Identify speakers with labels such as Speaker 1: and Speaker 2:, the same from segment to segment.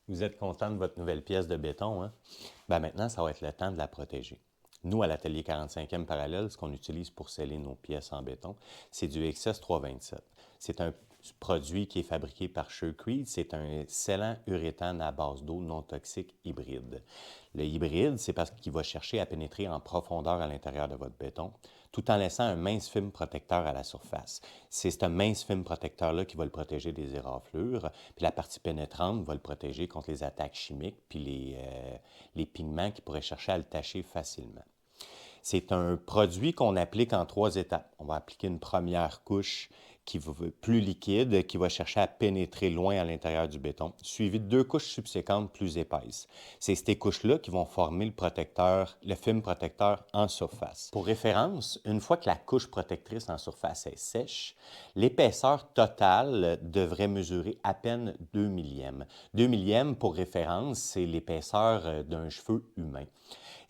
Speaker 1: Vous êtes content de votre nouvelle pièce de béton, hein? Ben maintenant, ça va être le temps de la protéger. Nous, à l'atelier 45e parallèle, ce qu'on utilise pour sceller nos pièces en béton, c'est du XS 327. C'est un produit qui est fabriqué par Surecrete. C'est un scellant uréthane à base d'eau non toxique hybride. Le hybride, c'est parce qu'il va chercher à pénétrer en profondeur à l'intérieur de votre béton, tout en laissant un mince film protecteur à la surface. C'est ce mince film protecteur-là qui va le protéger des éraflures, puis la partie pénétrante va le protéger contre les attaques chimiques, puis les pigments qui pourraient chercher à le tacher facilement. C'est un produit qu'on applique en 3 étapes. On va appliquer une première couche qui va plus liquide, qui va chercher à pénétrer loin à l'intérieur du béton, suivi de 2 couches subséquentes plus épaisses. C'est ces couches-là qui vont former le protecteur, le film protecteur en surface. Pour référence, une fois que la couche protectrice en surface est sèche, l'épaisseur totale devrait mesurer à peine 2 millièmes. 2 millièmes, pour référence, c'est l'épaisseur d'un cheveu humain.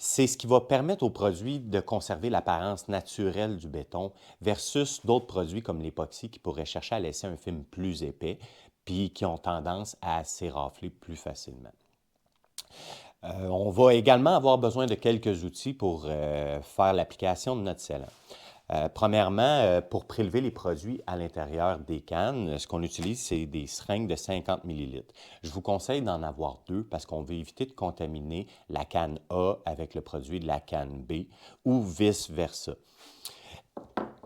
Speaker 1: C'est ce qui va permettre au produit de conserver l'apparence naturelle du béton versus d'autres produits comme l'époxy qui pourraient chercher à laisser un film plus épais puis qui ont tendance à s'érafler plus facilement. On va également avoir besoin de quelques outils pour faire l'application de notre scellant. Premièrement, pour prélever les produits à l'intérieur des cannes, ce qu'on utilise, c'est des seringues de 50 ml. Je vous conseille d'en avoir 2 parce qu'on veut éviter de contaminer la canne A avec le produit de la canne B ou vice-versa.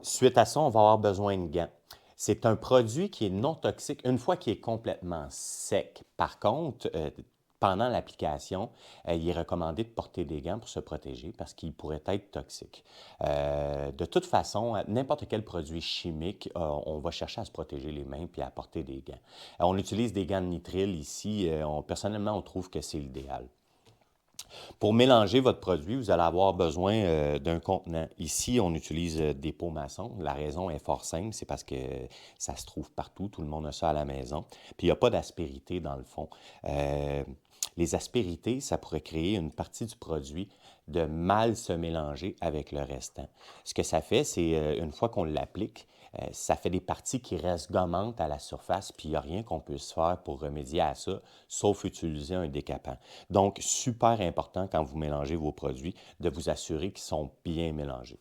Speaker 1: Suite à ça, on va avoir besoin de gants. C'est un produit qui est non toxique une fois qu'il est complètement sec. Par contre, pendant l'application, il est recommandé de porter des gants pour se protéger parce qu'il pourrait être toxique. De toute façon, n'importe quel produit chimique, on va chercher à se protéger les mains puis à porter des gants. On utilise des gants de nitrile ici. Personnellement, on trouve que c'est l'idéal. Pour mélanger votre produit, vous allez avoir besoin d'un contenant. Ici, on utilise des pots maçons. La raison est fort simple, c'est parce que ça se trouve partout, tout le monde a ça à la maison. Puis il n'y a pas d'aspérité dans le fond. Les aspérités, ça pourrait créer une partie du produit de mal se mélanger avec le restant. Ce que ça fait, c'est une fois qu'on l'applique, ça fait des parties qui restent gommantes à la surface, puis il n'y a rien qu'on puisse faire pour remédier à ça, sauf utiliser un décapant. Donc, super important quand vous mélangez vos produits, de vous assurer qu'ils sont bien mélangés.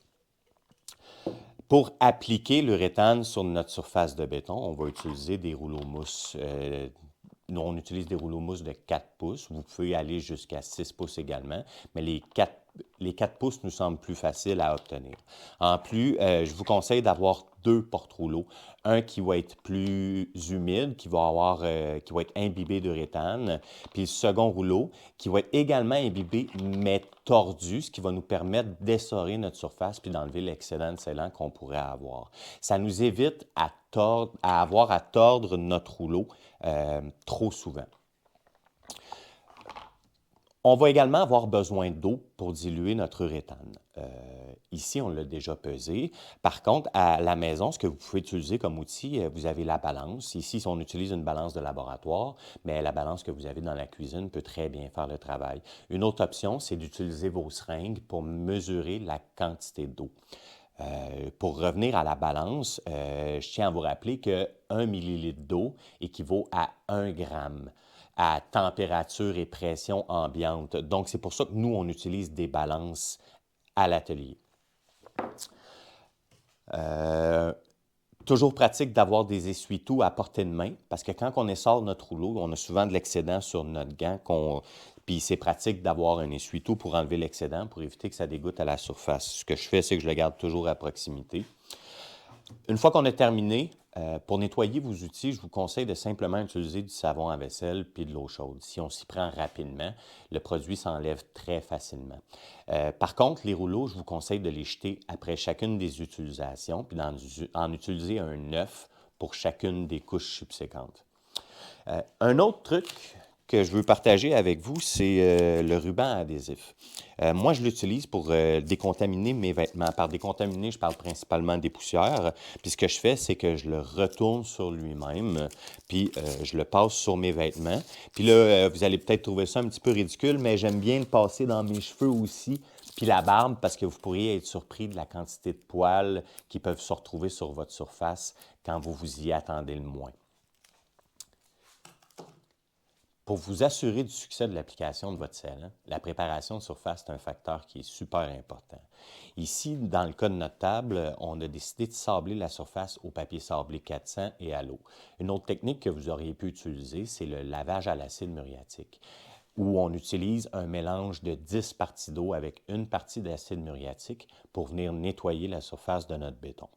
Speaker 1: Pour appliquer l'uréthane sur notre surface de béton, on va utiliser des rouleaux mousse. Nous, on utilise des rouleaux mousse de 4 pouces. Vous pouvez aller jusqu'à 6 pouces également, mais les 4 pouces nous semblent plus faciles à obtenir. En plus, je vous conseille d'avoir 2 porte-rouleaux. Un qui va être plus humide, qui va être imbibé d'uréthane, puis le second rouleau qui va être également imbibé, mais tordu, ce qui va nous permettre d'essorer notre surface puis d'enlever l'excédent de scellant qu'on pourrait avoir. Ça nous évite à avoir à tordre notre rouleau trop souvent. On va également avoir besoin d'eau pour diluer notre uréthane. Ici, on l'a déjà pesé. Par contre, à la maison, ce que vous pouvez utiliser comme outil, vous avez la balance. Ici, on utilise une balance de laboratoire, mais la balance que vous avez dans la cuisine peut très bien faire le travail. Une autre option, c'est d'utiliser vos seringues pour mesurer la quantité d'eau. Pour revenir à la balance, je tiens à vous rappeler que 1 millilitre d'eau équivaut à 1 gramme à température et pression ambiante. Donc, c'est pour ça que nous, on utilise des balances à l'atelier. Toujours pratique d'avoir des essuie-tout à portée de main parce que quand on essore notre rouleau, on a souvent de l'excédent sur notre gant. Puis c'est pratique d'avoir un essuie-tout pour enlever l'excédent, pour éviter que ça dégoûte à la surface. Ce que je fais, c'est que je le garde toujours à proximité. Une fois qu'on a terminé, pour nettoyer vos outils, je vous conseille de simplement utiliser du savon à vaisselle puis de l'eau chaude. Si on s'y prend rapidement, le produit s'enlève très facilement. Par contre, les rouleaux, je vous conseille de les jeter après chacune des utilisations puis d'en utiliser un neuf pour chacune des couches subséquentes. Un autre truc que je veux partager avec vous, c'est le ruban adhésif. Moi, je l'utilise pour décontaminer mes vêtements. Par décontaminer, je parle principalement des poussières. Puis ce que je fais, c'est que je le retourne sur lui-même, puis je le passe sur mes vêtements. Puis là, vous allez peut-être trouver ça un petit peu ridicule, mais j'aime bien le passer dans mes cheveux aussi, puis la barbe, parce que vous pourriez être surpris de la quantité de poils qui peuvent se retrouver sur votre surface quand vous vous y attendez le moins. Pour vous assurer du succès de l'application de votre scellant, la préparation de surface est un facteur qui est super important. Ici, dans le cas de notre table, on a décidé de sabler la surface au papier sablé 400 et à l'eau. Une autre technique que vous auriez pu utiliser, c'est le lavage à l'acide muriatique, où on utilise un mélange de 10 parties d'eau avec une partie d'acide muriatique pour venir nettoyer la surface de notre béton.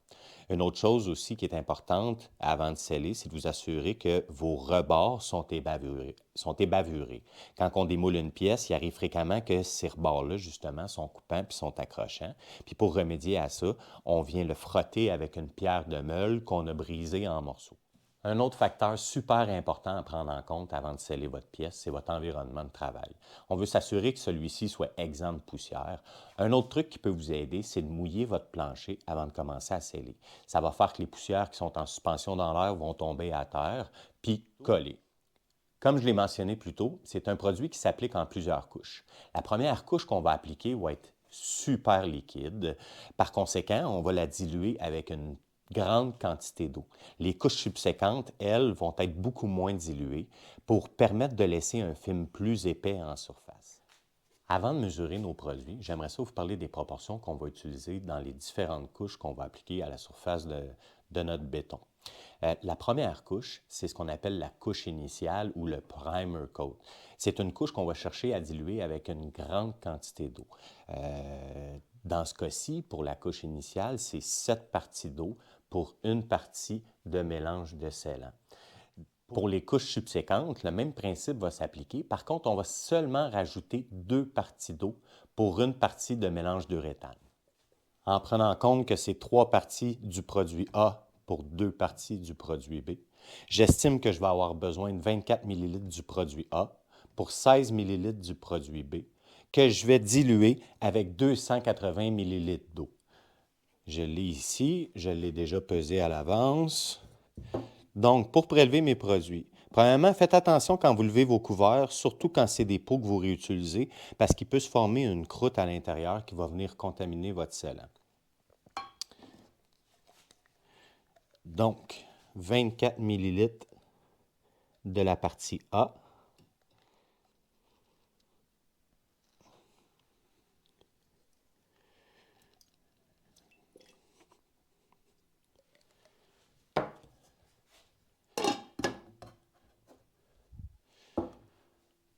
Speaker 1: Une autre chose aussi qui est importante avant de sceller, c'est de vous assurer que vos rebords sont ébavurés. Quand on démoule une pièce, il arrive fréquemment que ces rebords-là, justement, sont coupants puis sont accrochants. Puis pour remédier à ça, on vient le frotter avec une pierre de meule qu'on a brisée en morceaux. Un autre facteur super important à prendre en compte avant de sceller votre pièce, c'est votre environnement de travail. On veut s'assurer que celui-ci soit exempt de poussière. Un autre truc qui peut vous aider, c'est de mouiller votre plancher avant de commencer à sceller. Ça va faire que les poussières qui sont en suspension dans l'air vont tomber à terre puis coller. Comme je l'ai mentionné plus tôt, c'est un produit qui s'applique en plusieurs couches. La première couche qu'on va appliquer va être super liquide. Par conséquent, on va la diluer avec une grande quantité d'eau. Les couches subséquentes, elles, vont être beaucoup moins diluées pour permettre de laisser un film plus épais en surface. Avant de mesurer nos produits, j'aimerais ça vous parler des proportions qu'on va utiliser dans les différentes couches qu'on va appliquer à la surface de notre béton. La première couche, c'est ce qu'on appelle la couche initiale ou le primer coat. C'est une couche qu'on va chercher à diluer avec une grande quantité d'eau. Dans ce cas-ci, pour la couche initiale, c'est 7 parties d'eau pour une partie de mélange de scellant. Pour les couches subséquentes, le même principe va s'appliquer. Par contre, on va seulement rajouter 2 parties d'eau pour une partie de mélange d'uréthane. En prenant compte que c'est 3 parties du produit A pour 2 parties du produit B, j'estime que je vais avoir besoin de 24 ml du produit A pour 16 ml du produit B, que je vais diluer avec 280 ml d'eau. Je l'ai ici, je l'ai déjà pesé à l'avance. Donc, pour prélever mes produits, premièrement, faites attention quand vous levez vos couverts, surtout quand c'est des pots que vous réutilisez, parce qu'il peut se former une croûte à l'intérieur qui va venir contaminer votre scellant. Donc, 24 ml de la partie A.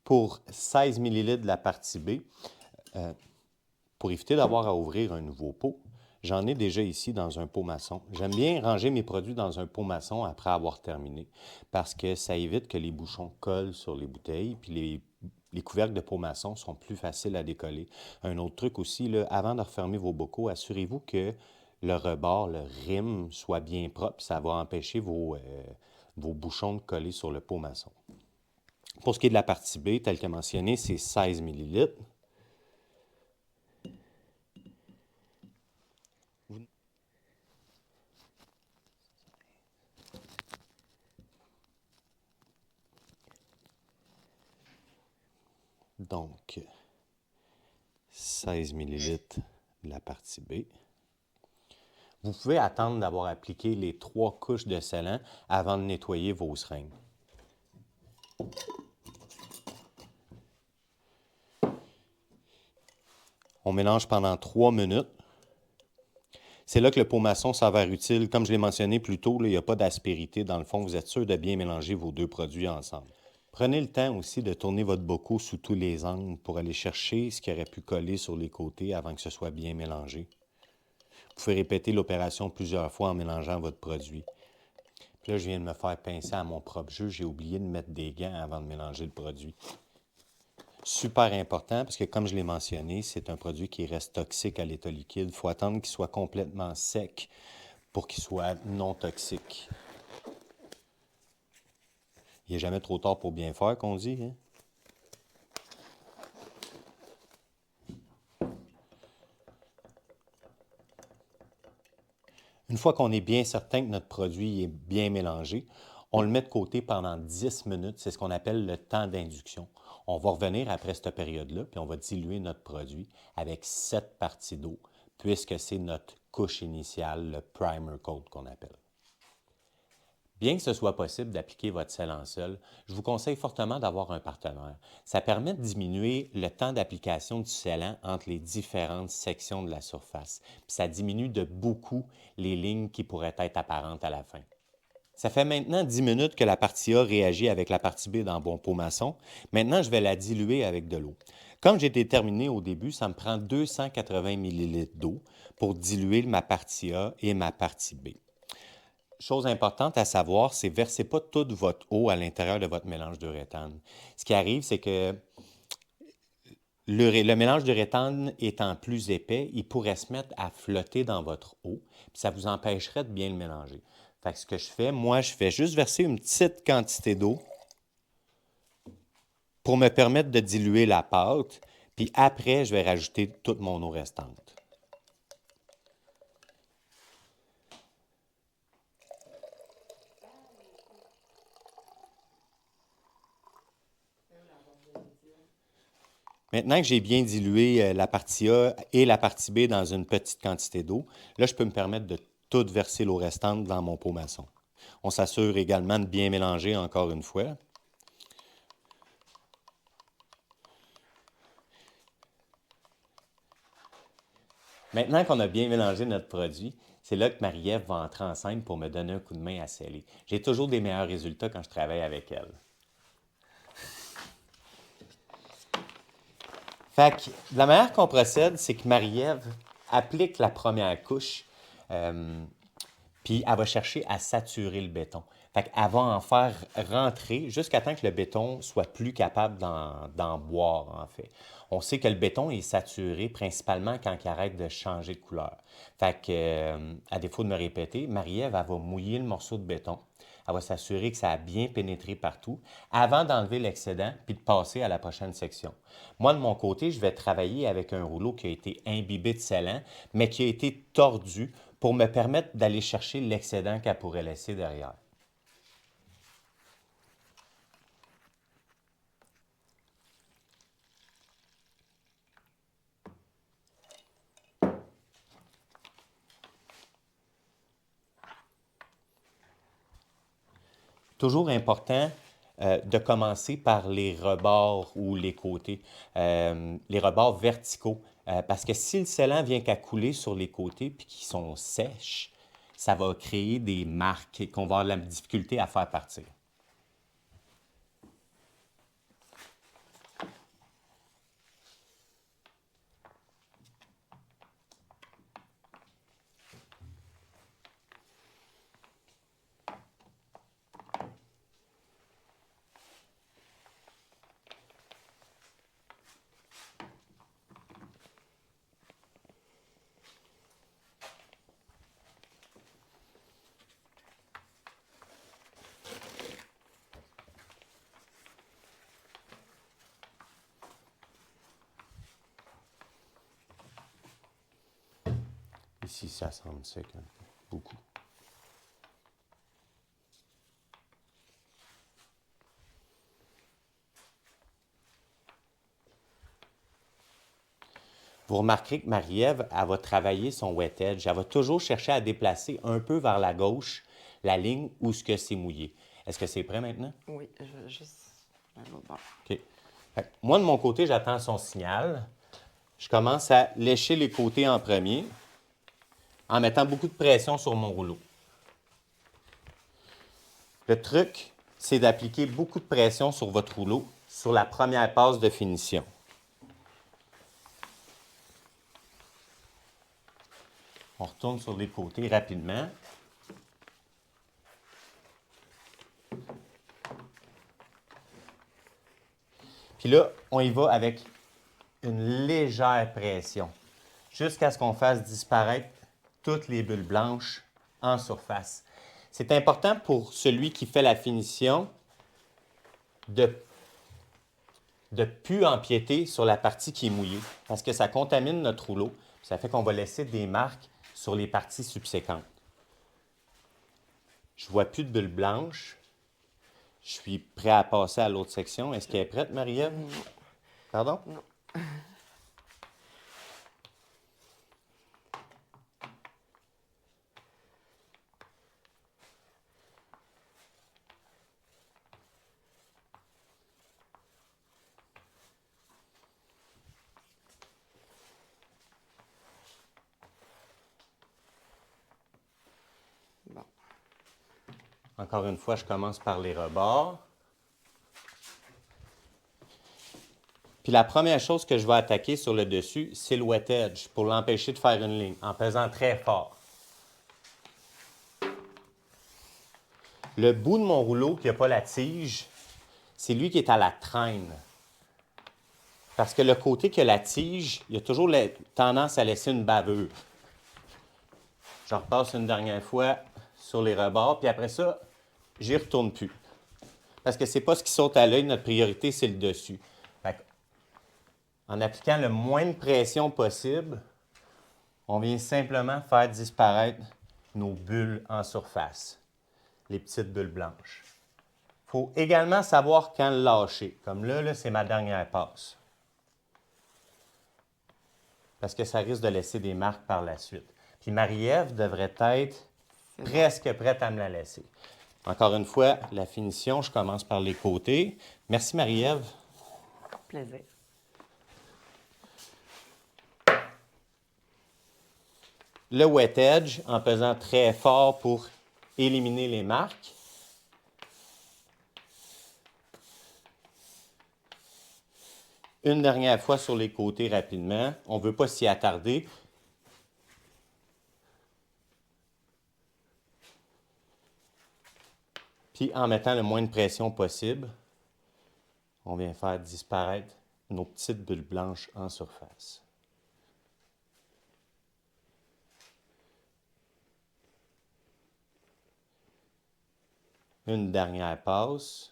Speaker 1: Pour 16 ml de la partie B, pour éviter d'avoir à ouvrir un nouveau pot, j'en ai déjà ici dans un pot maçon. J'aime bien ranger mes produits dans un pot maçon après avoir terminé parce que ça évite que les bouchons collent sur les bouteilles, puis les couvercles de pot maçon sont plus faciles à décoller. Un autre truc aussi, là, avant de refermer vos bocaux, assurez-vous que le rebord, le rim, soit bien propre. Ça va empêcher vos bouchons de coller sur le pot maçon. Pour ce qui est de la partie B, tel que mentionné, c'est 16 ml. Donc, 16 ml de la partie B. Vous pouvez attendre d'avoir appliqué les 3 couches de scellant avant de nettoyer vos seringues. On mélange pendant 3 minutes. C'est là que le pot maçon s'avère utile. Comme je l'ai mentionné plus tôt, il n'y a pas d'aspérité. Dans le fond, vous êtes sûr de bien mélanger vos 2 produits ensemble. Prenez le temps aussi de tourner votre bocaux sous tous les angles pour aller chercher ce qui aurait pu coller sur les côtés avant que ce soit bien mélangé. Vous pouvez répéter l'opération plusieurs fois en mélangeant votre produit. Puis là, je viens de me faire pincer à mon propre jeu. J'ai oublié de mettre des gants avant de mélanger le produit. Super important parce que, comme je l'ai mentionné, c'est un produit qui reste toxique à l'état liquide. Il faut attendre qu'il soit complètement sec pour qu'il soit non toxique. Il n'est jamais trop tard pour bien faire, qu'on dit, hein? Une fois qu'on est bien certain que notre produit est bien mélangé, on le met de côté pendant 10 minutes. C'est ce qu'on appelle le temps d'induction. On va revenir après cette période-là, puis on va diluer notre produit avec 7 parties d'eau, puisque c'est notre couche initiale, le primer coat qu'on appelle. Bien que ce soit possible d'appliquer votre sel en sol, je vous conseille fortement d'avoir un partenaire. Ça permet de diminuer le temps d'application du scellant entre les différentes sections de la surface. Puis ça diminue de beaucoup les lignes qui pourraient être apparentes à la fin. Ça fait maintenant 10 minutes que la partie A réagit avec la partie B dans Bon Pot Maçon. Maintenant, je vais la diluer avec de l'eau. Comme j'ai déterminé au début, ça me prend 280 ml d'eau pour diluer ma partie A et ma partie B. Chose importante à savoir, c'est versez pas toute votre eau à l'intérieur de votre mélange d'uréthane. Ce qui arrive, c'est que le mélange d'uréthane étant plus épais, il pourrait se mettre à flotter dans votre eau, puis ça vous empêcherait de bien le mélanger. Fait que ce que je fais, moi, je fais juste verser une petite quantité d'eau pour me permettre de diluer la pâte, puis après, je vais rajouter toute mon eau restante. Maintenant que j'ai bien dilué la partie A et la partie B dans une petite quantité d'eau, là, je peux me permettre de tout verser l'eau restante dans mon pot maçon. On s'assure également de bien mélanger encore une fois. Maintenant qu'on a bien mélangé notre produit, c'est là que Marie-Ève va entrer en scène pour me donner un coup de main à sceller. J'ai toujours des meilleurs résultats quand je travaille avec elle. Fait que la manière qu'on procède, c'est que Marie-Ève applique la première couche, puis elle va chercher à saturer le béton. Fait qu'elle va en faire rentrer jusqu'à temps que le béton soit plus capable d'en boire, en fait. On sait que le béton est saturé principalement quand il arrête de changer de couleur. Fait que, à défaut de me répéter, Marie-Ève, elle va mouiller le morceau de béton. Elle va s'assurer que ça a bien pénétré partout avant d'enlever l'excédent puis de passer à la prochaine section. Moi, de mon côté, je vais travailler avec un rouleau qui a été imbibé de scellant, mais qui a été tordu pour me permettre d'aller chercher l'excédent qu'elle pourrait laisser derrière. Toujours important de commencer par les rebords ou les côtés, les rebords verticaux. Parce que si le scellant vient qu'à couler sur les côtés puis qu'ils sont sèches, ça va créer des marques qu'on va avoir de la difficulté à faire partir. Ici, ça semble sec un peu, beaucoup. Vous remarquerez que Marie-Ève, elle va travailler son wet edge. Elle va toujours chercher à déplacer un peu vers la gauche la ligne où ce que c'est mouillé. Est-ce que c'est prêt maintenant?
Speaker 2: Oui, je vais juste à l'autre bord.
Speaker 1: OK. Fait que moi, de mon côté, j'attends son signal. Je commence à lécher les côtés en premier en mettant beaucoup de pression sur mon rouleau. Le truc, c'est d'appliquer beaucoup de pression sur votre rouleau sur la première passe de finition. On retourne sur les côtés rapidement. Puis là, on y va avec une légère pression jusqu'à ce qu'on fasse disparaître toutes les bulles blanches en surface. C'est important pour celui qui fait la finition de ne plus empiéter sur la partie qui est mouillée parce que ça contamine notre rouleau. Ça fait qu'on va laisser des marques sur les parties subséquentes. Je ne vois plus de bulles blanches. Je suis prêt à passer à l'autre section. Est-ce qu'elle est prête, Marie-Ève? Pardon?
Speaker 2: Non.
Speaker 1: Encore une fois, je commence par les rebords. Puis la première chose que je vais attaquer sur le dessus, c'est le wet edge pour l'empêcher de faire une ligne en pesant très fort. Le bout de mon rouleau qui n'a pas la tige, c'est lui qui est à la traîne. Parce que le côté qui a la tige, il y a toujours la tendance à laisser une bavure. Je repasse une dernière fois sur les rebords, puis après ça, j'y retourne plus. Parce que ce n'est pas ce qui saute à l'œil, notre priorité, c'est le dessus. En appliquant le moins de pression possible, on vient simplement faire disparaître nos bulles en surface, les petites bulles blanches. Il faut également savoir quand le lâcher. Comme là c'est ma dernière passe. Parce que ça risque de laisser des marques par la suite. Puis Marie-Ève devrait être presque prête à me la laisser. Encore une fois, la finition, je commence par les côtés. Merci Marie-Ève.
Speaker 2: Plaisir.
Speaker 1: Le wet edge en pesant très fort pour éliminer les marques. Une dernière fois sur les côtés rapidement. On ne veut pas s'y attarder. Puis en mettant le moins de pression possible, on vient faire disparaître nos petites bulles blanches en surface. Une dernière passe.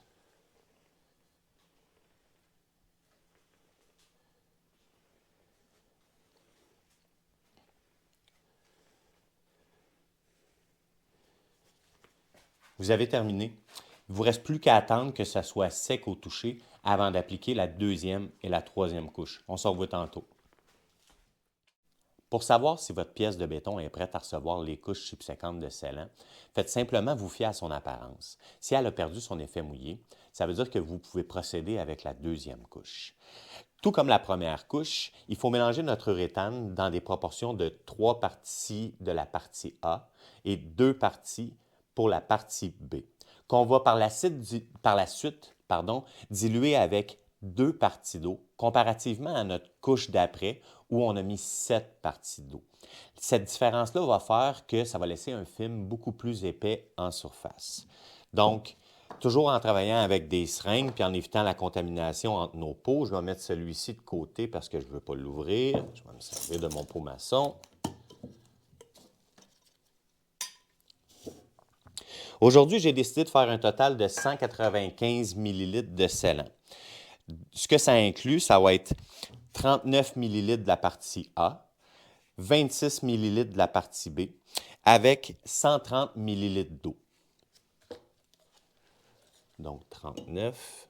Speaker 1: Vous avez terminé. Il ne vous reste plus qu'à attendre que ça soit sec au toucher avant d'appliquer la deuxième et la troisième couche. On se revoit tantôt. Pour savoir si votre pièce de béton est prête à recevoir les couches subséquentes de scellant, faites simplement vous fier à son apparence. Si elle a perdu son effet mouillé, ça veut dire que vous pouvez procéder avec la deuxième couche. Tout comme la première couche, il faut mélanger notre uréthane dans des proportions de 3 parties de la partie A et 2 parties pour la partie B, qu'on va par la suite diluer avec 2 parties d'eau, comparativement à notre couche d'après où on a mis 7 parties d'eau. Cette différence-là va faire que ça va laisser un film beaucoup plus épais en surface. Donc, toujours en travaillant avec des seringues puis en évitant la contamination entre nos pots, je vais mettre celui-ci de côté parce que je ne veux pas l'ouvrir. Je vais me servir de mon pot maçon. Aujourd'hui, j'ai décidé de faire un total de 195 ml de scellant. Ce que ça inclut, ça va être 39 ml de la partie A, 26 ml de la partie B, avec 130 ml d'eau. Donc 39.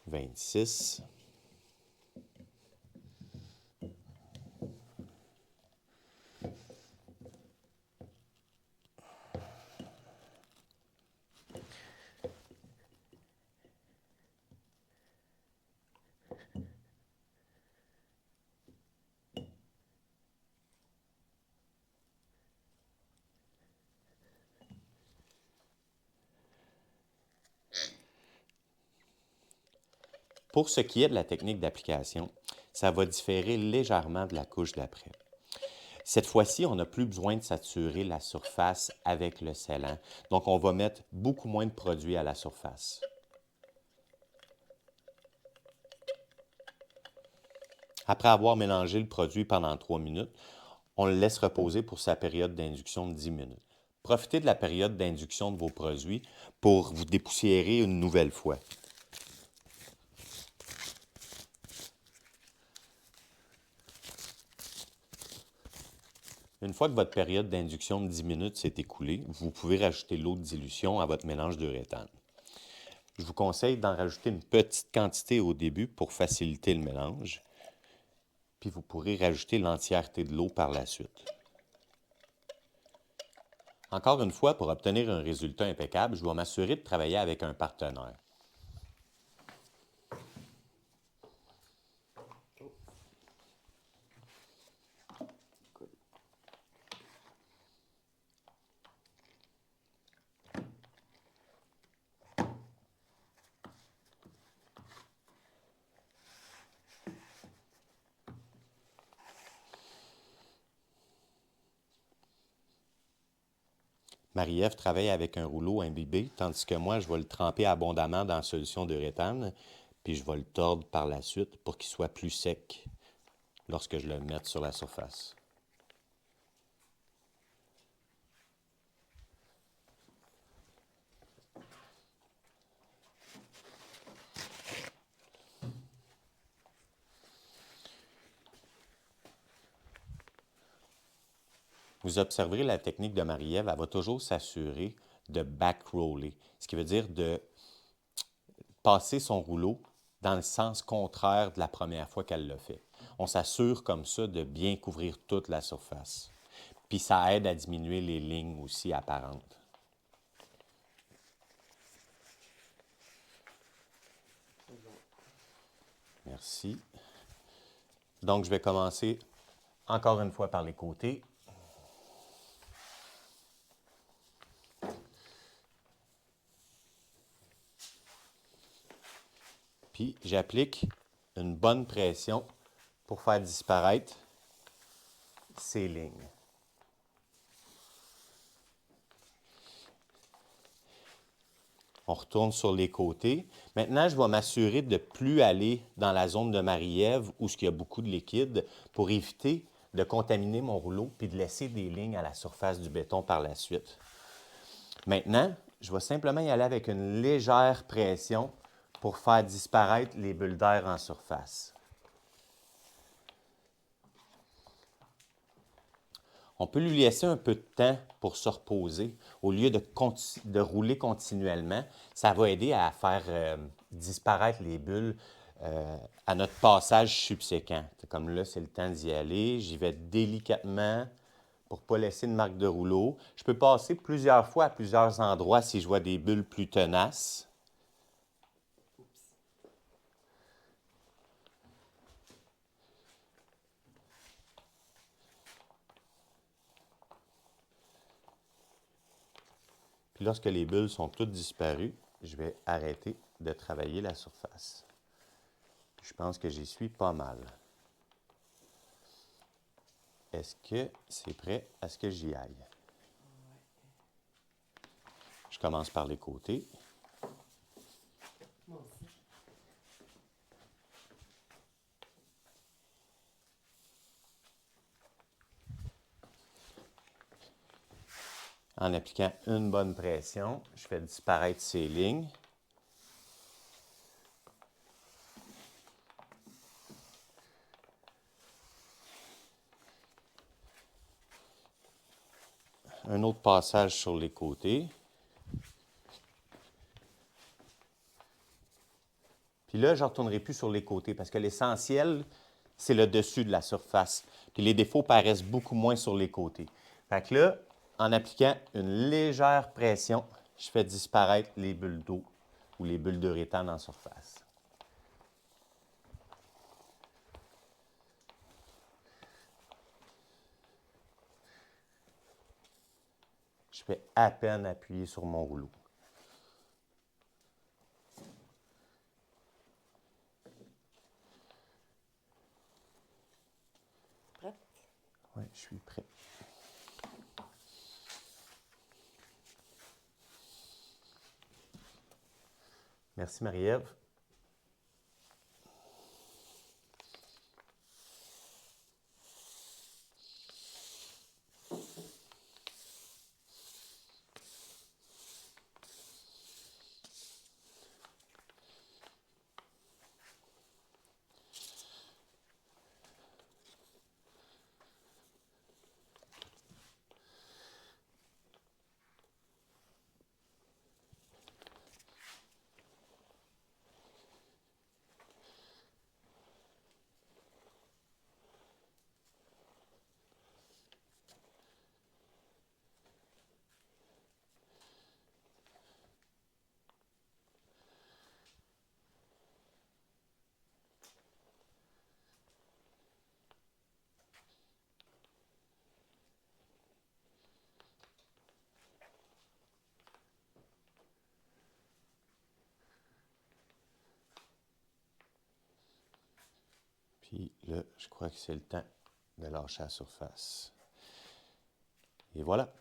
Speaker 1: « 26. » Pour ce qui est de la technique d'application, ça va différer légèrement de la couche d'après. Cette fois-ci, on n'a plus besoin de saturer la surface avec le scellant. Donc, on va mettre beaucoup moins de produit à la surface. Après avoir mélangé le produit pendant 3 minutes, on le laisse reposer pour sa période d'induction de 10 minutes. Profitez de la période d'induction de vos produits pour vous dépoussiérer une nouvelle fois. Une fois que votre période d'induction de 10 minutes s'est écoulée, vous pouvez rajouter l'eau de dilution à votre mélange d'uréthane. Je vous conseille d'en rajouter une petite quantité au début pour faciliter le mélange. Puis vous pourrez rajouter l'entièreté de l'eau par la suite. Encore une fois, pour obtenir un résultat impeccable, je dois m'assurer de travailler avec un partenaire. Marie-Ève travaille avec un rouleau imbibé, tandis que moi, je vais le tremper abondamment dans la solution d'uréthane, puis je vais le tordre par la suite pour qu'il soit plus sec lorsque je le mette sur la surface. Vous observerez la technique de Marie-Ève, elle va toujours s'assurer de back-roller, ce qui veut dire de passer son rouleau dans le sens contraire de la première fois qu'elle l'a fait. On s'assure comme ça de bien couvrir toute la surface. Puis ça aide à diminuer les lignes aussi apparentes. Merci. Donc, je vais commencer encore une fois par les côtés. Puis, j'applique une bonne pression pour faire disparaître ces lignes. On retourne sur les côtés. Maintenant, je vais m'assurer de ne plus aller dans la zone de Marie-Ève où il y a beaucoup de liquide pour éviter de contaminer mon rouleau puis de laisser des lignes à la surface du béton par la suite. Maintenant, je vais simplement y aller avec une légère pression pour faire disparaître les bulles d'air en surface. On peut lui laisser un peu de temps pour se reposer. Au lieu de rouler continuellement, ça va aider à faire disparaître les bulles à notre passage subséquent. Comme là, c'est le temps d'y aller. J'y vais délicatement pour ne pas laisser de marque de rouleau. Je peux passer plusieurs fois à plusieurs endroits si je vois des bulles plus tenaces. Puis lorsque les bulles sont toutes disparues, je vais arrêter de travailler la surface. Je pense que j'y suis pas mal. Est-ce que c'est prêt à ce que j'y aille? Je commence par les côtés.
Speaker 2: Moi aussi.
Speaker 1: En appliquant une bonne pression, je fais disparaître ces lignes. Un autre passage sur les côtés. Puis là, je ne retournerai plus sur les côtés parce que l'essentiel, c'est le dessus de la surface. Puis les défauts paraissent beaucoup moins sur les côtés. Fait que là, en appliquant une légère pression, je fais disparaître les bulles d'eau ou les bulles d'uréthane en surface. Je fais à peine appuyer sur mon rouleau.
Speaker 2: Prête?
Speaker 1: Oui, je suis prêt. Merci Marie-Ève. Puis là, je crois que c'est le temps de lâcher la surface. Et voilà.